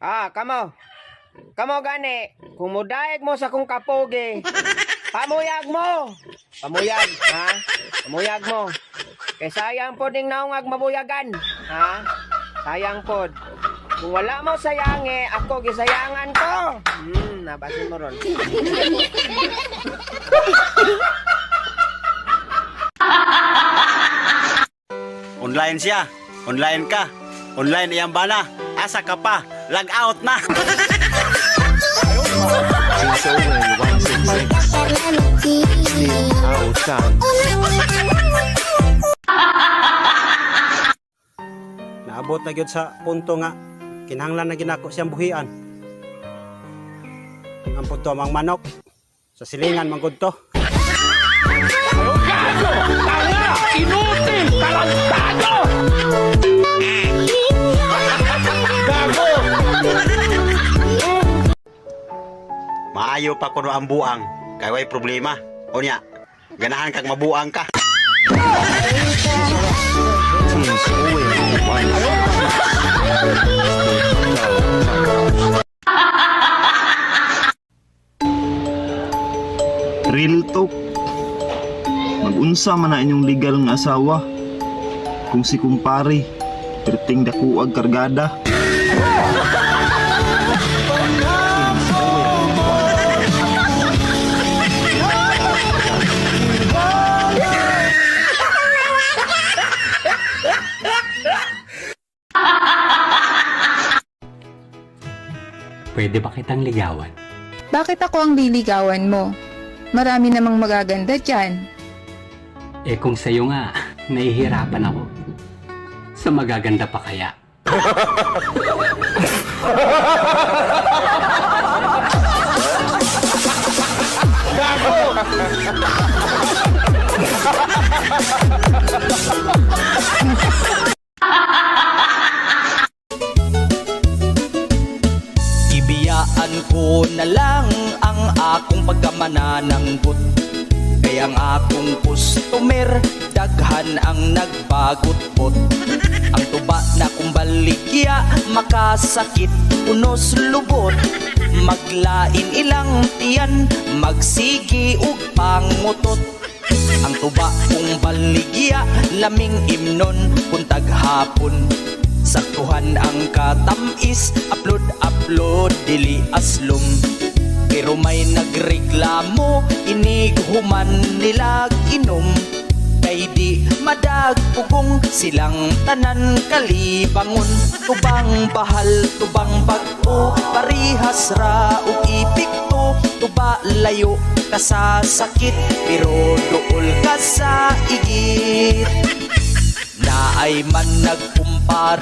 Kamo. Kamo gani. Kung mudayeg mo sa kong kapogi, pamuyag mo. Pamuyag, ha? Pamuyag mo. Kay sayang po ding naungag mabuyagan, ha? Sayang po. Kung wala mo sayangi, ako gisayangan ko. Nabasin mo ron. Online siya. Online ka. Online iyang bana. Asa ka pa. Log out na. Naabot na gyud sa punto nga kinahanglan na ginako siyang buhian. Ang punto mang manok sa silingan man gud to. Maayo pa kuno ang buang. Kay way problema. Unya, ganahan kag mabuang ka. Real talk. Mag-unsa man na inyong legal nga asawa. Kung si kumpare, perting dakuag kargada. Pwede ba kitang ligawan? Bakit ako ang liligawan mo? Marami namang magaganda dyan. Eh kung sa'yo nga, nahihirapan ako. Sa magaganda pa kaya? Ibiyaan ko na lang ang akong pagkamanananggot. Kay ang akong customer, daghan ang nagbagot-pot. Ang tuba na kong baligya, makasakit, unos lubot. Maglain ilang tiyan, magsigi ug pangutot. Ang tuba kong baligya, laming imnon kung taghapon. Saktuhan ang katamis, upload, dili aslom. Pero may nagreklamo, inighuman nilag inom. Kay di madagpugong silang tanan kalibangon. Tubang bahal, tubang bago, parihas ra ug ipikto. Tuba layo ka sa sakit, pero duol ka sa igit. Naay man nagkumpare